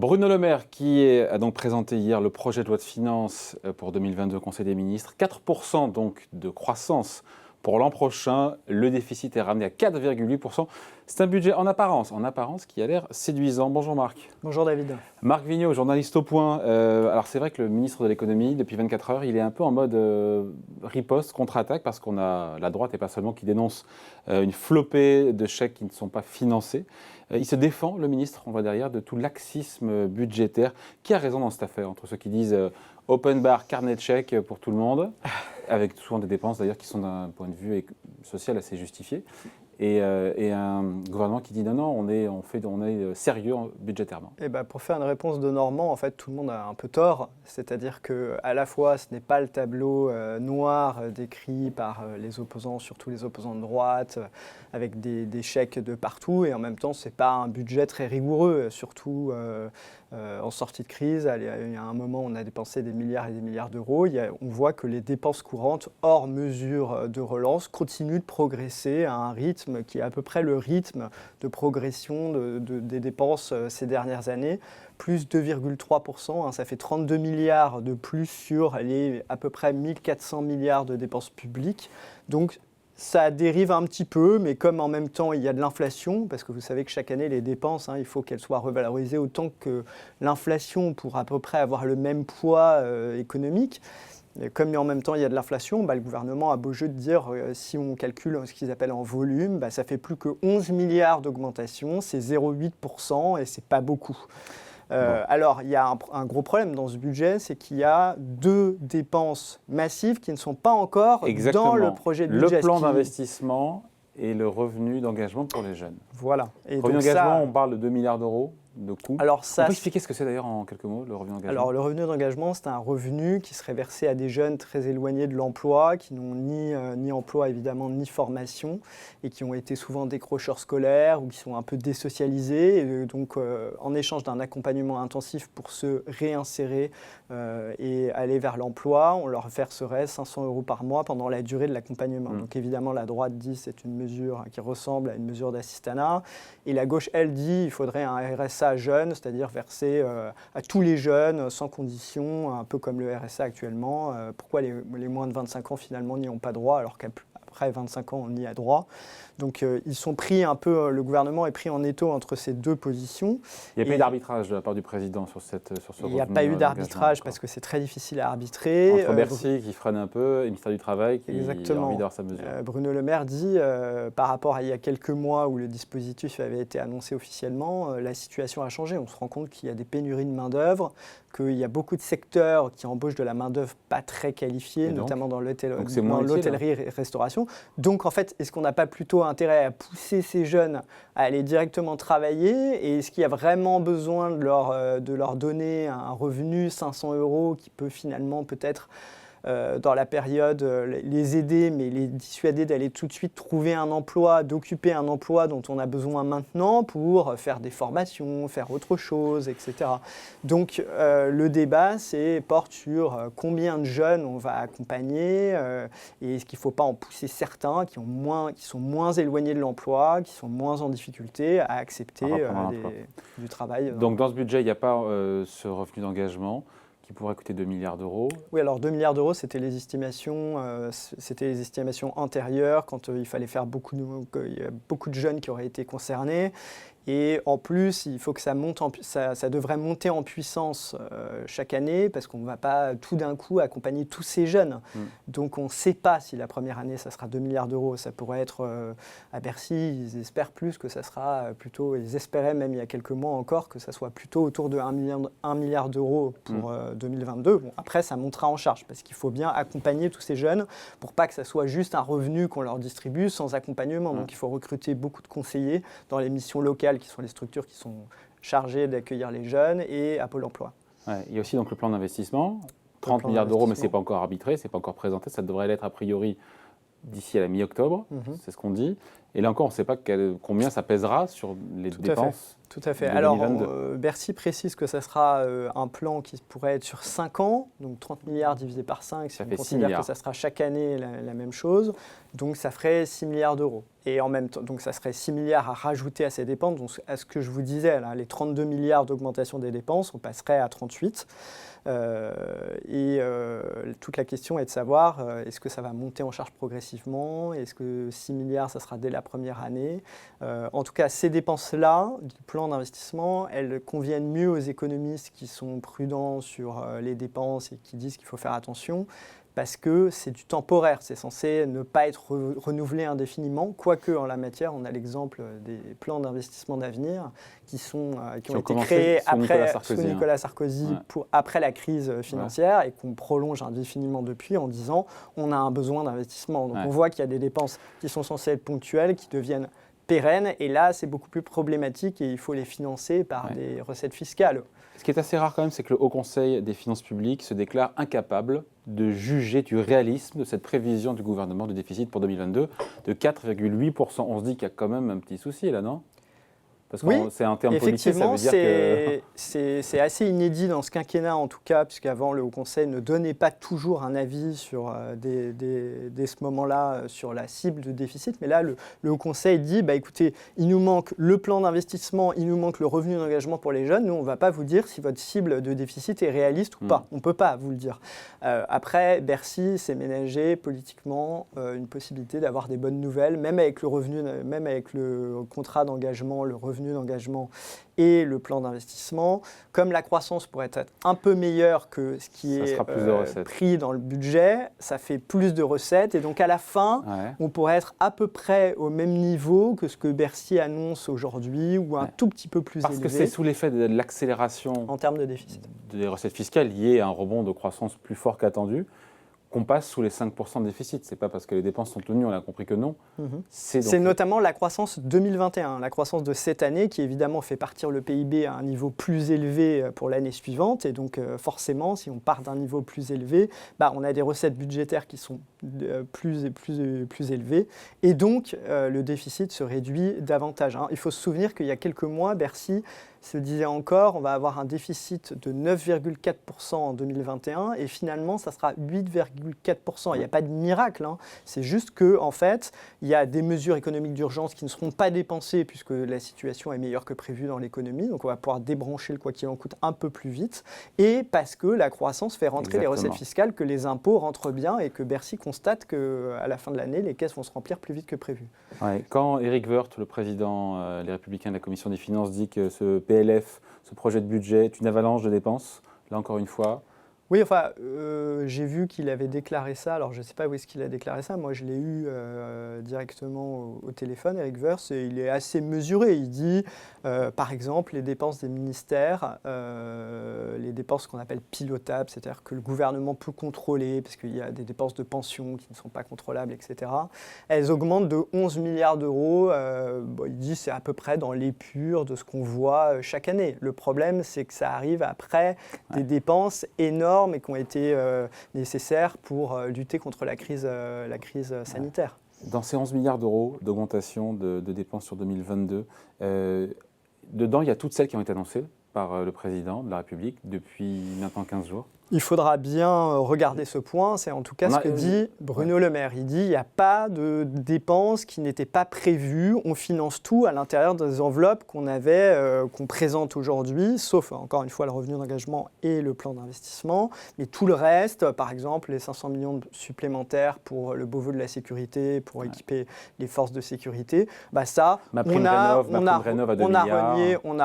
Bruno Le Maire a donc présenté hier le projet de loi de finances pour 2022 au Conseil des ministres. 4% donc de croissance pour l'an prochain. Le déficit est ramené à 4,8%. C'est un budget en apparence qui a l'air séduisant. Bonjour Marc. Bonjour David. Marc Vigneault, journaliste au Point. Alors c'est vrai que le ministre de l'économie, depuis 24 heures, il est un peu en mode riposte, contre-attaque, parce qu'on a la droite et pas seulement qui dénonce une flopée de chèques qui ne sont pas financés. Il se défend, le ministre, on voit derrière, de tout laxisme budgétaire. Qui a raison dans cette affaire? Entre ceux qui disent open bar, carnet de chèques pour tout le monde, avec souvent des dépenses d'ailleurs qui sont d'un point de vue social assez justifiées, et un gouvernement qui dit non, on est sérieux budgétairement. Et pour faire une réponse de Normand, en fait, tout le monde a un peu tort. C'est-à-dire qu'à la fois, ce n'est pas le tableau noir décrit par les opposants, surtout les opposants de droite, avec des chèques de partout, et en même temps, ce n'est pas un budget très rigoureux, surtout en sortie de crise. Il y a un moment, on a dépensé des milliards et des milliards d'euros. On voit que les dépenses courantes, hors mesure de relance, continuent de progresser à un rythme qui est à peu près le rythme de progression des dépenses ces dernières années, plus 2,3%, ça fait 32 milliards de plus sur les à peu près 1400 milliards de dépenses publiques. Donc ça dérive un petit peu, mais comme en même temps il y a de l'inflation, parce que vous savez que chaque année les dépenses, il faut qu'elles soient revalorisées autant que l'inflation pour à peu près avoir le même poids économique. Et comme en même temps il y a de l'inflation, le gouvernement a beau jeu de dire, si on calcule ce qu'ils appellent en volume, ça fait plus que 11 milliards d'augmentation, c'est 0,8% et c'est pas beaucoup. Alors, il y a un gros problème dans ce budget, c'est qu'il y a deux dépenses massives qui ne sont pas encore dans le projet de budget. Le plan d'investissement et le revenu d'engagement pour les jeunes. Voilà. Et revenu d'engagement, on parle de 2 milliards d'euros de coûts. Alors ça, on peut expliquer ce que c'est d'ailleurs en quelques mots, le revenu d'engagement? Alors le revenu d'engagement, c'est un revenu qui serait versé à des jeunes très éloignés de l'emploi, qui n'ont ni emploi évidemment, ni formation, et qui ont été souvent décrocheurs scolaires ou qui sont un peu désocialisés. Et donc en échange d'un accompagnement intensif pour se réinsérer et aller vers l'emploi, on leur verserait 500 € par mois pendant la durée de l'accompagnement. Donc évidemment, la droite dit c'est une mesure qui ressemble à une mesure d'assistanat, et la gauche, elle, dit il faudrait un RSA jeunes, c'est-à-dire versé à tous les jeunes sans condition, un peu comme le RSA actuellement. Pourquoi les moins de 25 ans finalement n'y ont pas droit alors qu'après 25 ans on y a droit? Donc ils sont pris un peu, le gouvernement est pris en étau entre ces deux positions. Il n'y a pas eu d'arbitrage de la part du président sur ce revenu. Il n'y a pas eu d'arbitrage parce que c'est très difficile à arbitrer. Entre Bercy qui freine un peu et le ministère du Travail qui a envie d'avoir sa mesure. Bruno Le Maire dit, par rapport à il y a quelques mois où le dispositif avait été annoncé officiellement, la situation a changé. On se rend compte qu'il y a des pénuries de main-d'œuvre, qu'il y a beaucoup de secteurs qui embauchent de la main-d'œuvre pas très qualifiée, notamment dans l'hôtellerie et restauration. Donc en fait, est-ce qu'on n'a pas plutôt intérêt à pousser ces jeunes à aller directement travailler, et est-ce qu'il y a vraiment besoin de leur donner un revenu 500 € qui peut finalement peut-être dans la période les aider, mais les dissuader d'aller tout de suite trouver un emploi, d'occuper un emploi dont on a besoin maintenant pour faire des formations, faire autre chose, etc. Donc le débat porte sur combien de jeunes on va accompagner et est-ce qu'il ne faut pas en pousser certains qui sont moins éloignés de l'emploi, qui sont moins en difficulté à accepter du travail. Donc dans ce budget, il n'y a pas ce revenu d'engagement qui pourrait coûter 2 milliards d'euros. Oui, alors 2 milliards d'euros, c'était les estimations antérieures, quand il fallait faire il y a beaucoup de jeunes qui auraient été concernés. Et en plus, il faut que ça devrait monter en puissance chaque année, parce qu'on ne va pas tout d'un coup accompagner tous ces jeunes. Donc on ne sait pas si la première année, ça sera 2 milliards d'euros. Ça pourrait être à Bercy, ils espèrent plus que ça sera plutôt, ils espéraient même il y a quelques mois encore, que ça soit plutôt autour de 1 milliard d'euros pour 2022. Bon, après, ça montera en charge, parce qu'il faut bien accompagner tous ces jeunes pour pas que ça soit juste un revenu qu'on leur distribue sans accompagnement. Donc il faut recruter beaucoup de conseillers dans les missions locales, qui sont les structures qui sont chargées d'accueillir les jeunes, et à Pôle emploi. Ouais, il y a aussi donc le plan d'investissement, 30 milliards d'euros, mais ce n'est pas encore arbitré, ce n'est pas encore présenté, ça devrait l'être a priori d'ici à la mi-octobre, c'est ce qu'on dit. Et là encore, on ne sait pas combien ça pèsera sur les dépenses. Tout à fait. De Alors, 2022. Bercy précise que ça sera un plan qui pourrait être sur 5 ans, donc 30 milliards divisé par 5, si Ça on fait 6 considère milliards. que ça sera chaque année la même chose, donc ça ferait 6 milliards d'euros. Et en même temps, donc ça serait 6 milliards à rajouter à ces dépenses, donc à ce que je vous disais, là, les 32 milliards d'augmentation des dépenses, on passerait à 38. Toute la question est de savoir, est-ce que ça va monter en charge progressivement? Est-ce que 6 milliards, ça sera dès la première année? En tout cas, ces dépenses-là, du plan d'investissement, elles conviennent mieux aux économistes qui sont prudents sur les dépenses et qui disent qu'il faut faire attention, parce que c'est du temporaire, c'est censé ne pas être renouvelé indéfiniment, quoique en la matière, on a l'exemple des plans d'investissement d'avenir qui ont été créés sous Nicolas Sarkozy après la crise financière et qu'on prolonge indéfiniment depuis en disant on a un besoin d'investissement. Donc on voit qu'il y a des dépenses qui sont censées être ponctuelles, qui deviennent pérennes, et là c'est beaucoup plus problématique et il faut les financer par des recettes fiscales. Ce qui est assez rare quand même, c'est que le Haut Conseil des finances publiques se déclare incapable de juger du réalisme de cette prévision du gouvernement de déficit pour 2022 de 4,8%. On se dit qu'il y a quand même un petit souci là, non ? Parce que c'est un terme politique, ça veut dire que... c'est assez inédit dans ce quinquennat en tout cas, puisqu'avant le Haut Conseil ne donnait pas toujours un avis sur dès ce moment-là sur la cible de déficit. Mais là, le Haut Conseil dit, écoutez, il nous manque le plan d'investissement, il nous manque le revenu d'engagement pour les jeunes. Nous, on ne va pas vous dire si votre cible de déficit est réaliste ou pas. On ne peut pas vous le dire. Après, Bercy s'est ménagé politiquement une possibilité d'avoir des bonnes nouvelles, même avec le contrat d'engagement, le revenu d'engagement et le plan d'investissement. Comme la croissance pourrait être un peu meilleure que ce qui est pris dans le budget, ça fait plus de recettes. Et donc à la fin, on pourrait être à peu près au même niveau que ce que Bercy annonce aujourd'hui ou un tout petit peu plus élevé. Parce que c'est sous l'effet de l'accélération en termes de déficit des recettes fiscales liées à un rebond de croissance plus fort qu'attendu qu'on passe sous les 5% de déficit. Ce n'est pas parce que les dépenses sont tenues, on a compris que non. C'est notamment la croissance 2021, la croissance de cette année qui évidemment fait partir le PIB à un niveau plus élevé pour l'année suivante. Et donc forcément, si on part d'un niveau plus élevé, on a des recettes budgétaires qui sont plus élevées. Et donc le déficit se réduit davantage. Il faut se souvenir qu'il y a quelques mois, Bercy se disait encore, on va avoir un déficit de 9,4% en 2021 et finalement, ça sera 8,4%. Il n'y a pas de miracle, c'est juste qu'en fait, il y a des mesures économiques d'urgence qui ne seront pas dépensées puisque la situation est meilleure que prévu dans l'économie. Donc, on va pouvoir débrancher le quoi qu'il en coûte un peu plus vite et parce que la croissance fait rentrer les recettes fiscales, que les impôts rentrent bien et que Bercy constate qu'à la fin de l'année, les caisses vont se remplir plus vite que prévu. Quand Éric Woerth, le président Les Républicains de la Commission des Finances, dit que ce PLF, ce projet de budget, est une avalanche de dépenses, là encore une fois. Oui, j'ai vu qu'il avait déclaré ça. Alors, je ne sais pas où est-ce qu'il a déclaré ça. Moi, je l'ai eu directement au téléphone, Éric Woerth, et il est assez mesuré. Il dit, par exemple, les dépenses des ministères, les dépenses qu'on appelle pilotables, c'est-à-dire que le gouvernement peut contrôler, parce qu'il y a des dépenses de pension qui ne sont pas contrôlables, etc. Elles augmentent de 11 milliards d'euros. Il dit c'est à peu près dans l'épure de ce qu'on voit chaque année. Le problème, c'est que ça arrive après des dépenses énormes et qui ont été nécessaires pour lutter contre la crise sanitaire. Dans ces 11 milliards d'euros d'augmentation de dépenses sur 2022, dedans, il y a toutes celles qui ont été annoncées par le président de la République depuis maintenant 15 jours. Il faudra bien regarder ce point, c'est en tout cas ce que dit Bruno Le Maire. Il dit qu'il n'y a pas de dépenses qui n'étaient pas prévues, on finance tout à l'intérieur des enveloppes qu'on présente aujourd'hui, sauf encore une fois le revenu d'engagement et le plan d'investissement, mais tout le reste, par exemple les 500 millions supplémentaires pour le Beauvau de la sécurité, pour équiper les forces de sécurité, ça, on a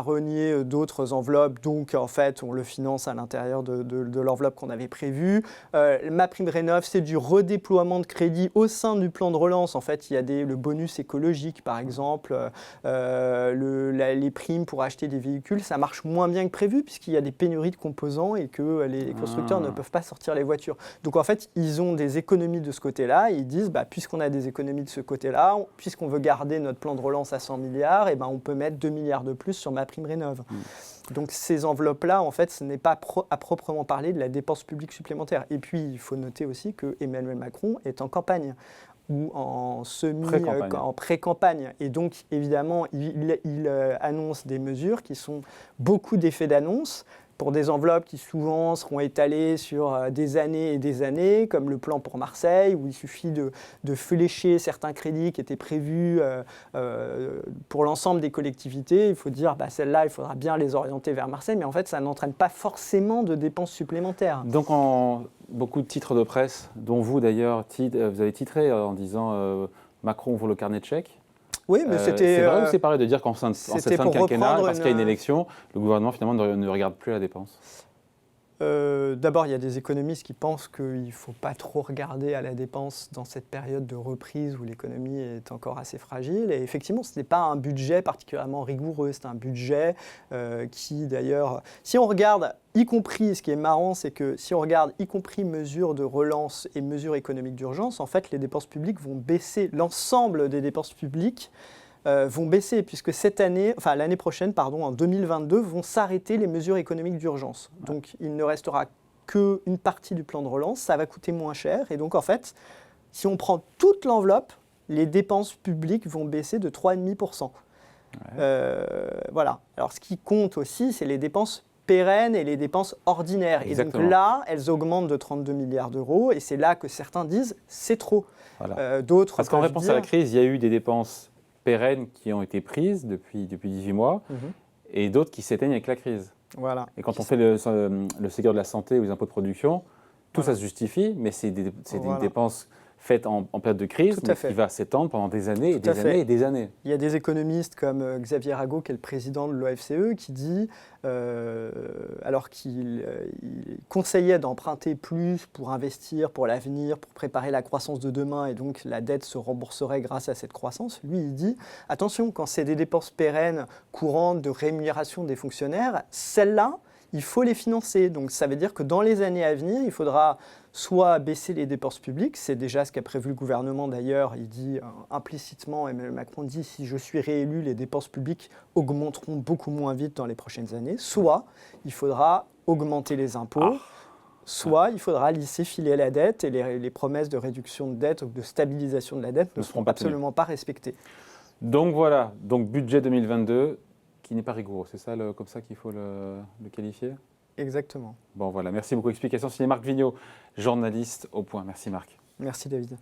renié d'autres enveloppes, donc en fait on le finance à l'intérieur de l'enveloppe qu'on avait prévue. MaPrimeRénov', c'est du redéploiement de crédit au sein du plan de relance. En fait, il y a le bonus écologique, par exemple, les primes pour acheter des véhicules, ça marche moins bien que prévu puisqu'il y a des pénuries de composants et que les constructeurs ne peuvent pas sortir les voitures. Donc en fait, ils ont des économies de ce côté-là. Et ils disent, puisqu'on a des économies de ce côté-là, puisqu'on veut garder notre plan de relance à 100 milliards, on peut mettre 2 milliards de plus sur MaPrimeRénov'. Donc ces enveloppes-là, en fait, ce n'est pas à proprement parler de la dépense publique supplémentaire. Et puis, il faut noter aussi que Emmanuel Macron est en campagne. ou en Pré-campagne. en pré-campagne. Et donc, évidemment, il annonce des mesures qui sont beaucoup d'effets d'annonce pour des enveloppes qui souvent seront étalées sur des années et des années, comme le plan pour Marseille, où il suffit de flécher certains crédits qui étaient prévus pour l'ensemble des collectivités. Il faut dire, celles-là, il faudra bien les orienter vers Marseille, mais en fait, ça n'entraîne pas forcément de dépenses supplémentaires. Donc, beaucoup de titres de presse, dont vous d'ailleurs, vous avez titré en disant Macron ouvre le carnet de chèques. Oui, mais c'était... C'est vrai ou c'est pareil de dire qu'en cette fin de quinquennat, parce qu'il y a une élection, le gouvernement finalement ne regarde plus la dépense? D'abord, il y a des économistes qui pensent qu'il ne faut pas trop regarder à la dépense dans cette période de reprise où l'économie est encore assez fragile. Et effectivement, ce n'est pas un budget particulièrement rigoureux. C'est un budget qui, d'ailleurs, si on regarde, y compris, ce qui est marrant, c'est que si on regarde, y compris mesures de relance et mesures économiques d'urgence, en fait, les dépenses publiques vont baisser. L'ensemble des dépenses publiques vont baisser, puisque l'année prochaine, en 2022, vont s'arrêter les mesures économiques d'urgence. Donc, il ne restera qu'une partie du plan de relance, ça va coûter moins cher. Et donc, en fait, si on prend toute l'enveloppe, les dépenses publiques vont baisser de 3,5%. Voilà. Alors, ce qui compte aussi, c'est les dépenses pérennes et les dépenses ordinaires. Exactement. Et donc là, elles augmentent de 32 milliards d'euros, et c'est là que certains disent c'est trop. Voilà. D'autres Parce qu'en réponse à la crise, il y a eu des dépenses pérennes qui ont été prises depuis 18 mois et d'autres qui s'éteignent avec la crise. Voilà. Et quand on fait le Ségur de la santé ou les impôts de production, tout ça se justifie, mais c'est des dépenses faites en période de crise, mais qui va s'étendre pendant des années et des années et des années. Il y a des économistes comme Xavier Rago, qui est le président de l'OFCE, qui dit, alors qu'il conseillait d'emprunter plus pour investir pour l'avenir, pour préparer la croissance de demain, et donc la dette se rembourserait grâce à cette croissance, lui, il dit, attention, quand c'est des dépenses pérennes, courantes, de rémunération des fonctionnaires, celles-là, il faut les financer. Donc ça veut dire que dans les années à venir, il faudra soit baisser les dépenses publiques, c'est déjà ce qu'a prévu le gouvernement d'ailleurs, il dit implicitement, Emmanuel Macron dit, si je suis réélu, les dépenses publiques augmenteront beaucoup moins vite dans les prochaines années, soit il faudra augmenter les impôts, soit il faudra lisser filer la dette, et les promesses de réduction de dette ou de stabilisation de la dette ne seront absolument pas respectées. Donc voilà, donc budget 2022 qui n'est pas rigoureux, c'est ça comme ça qu'il faut le qualifier? Exactement. Bon voilà, merci beaucoup. Explication signée Marc Vigneault, journaliste au Point. Merci Marc. Merci David.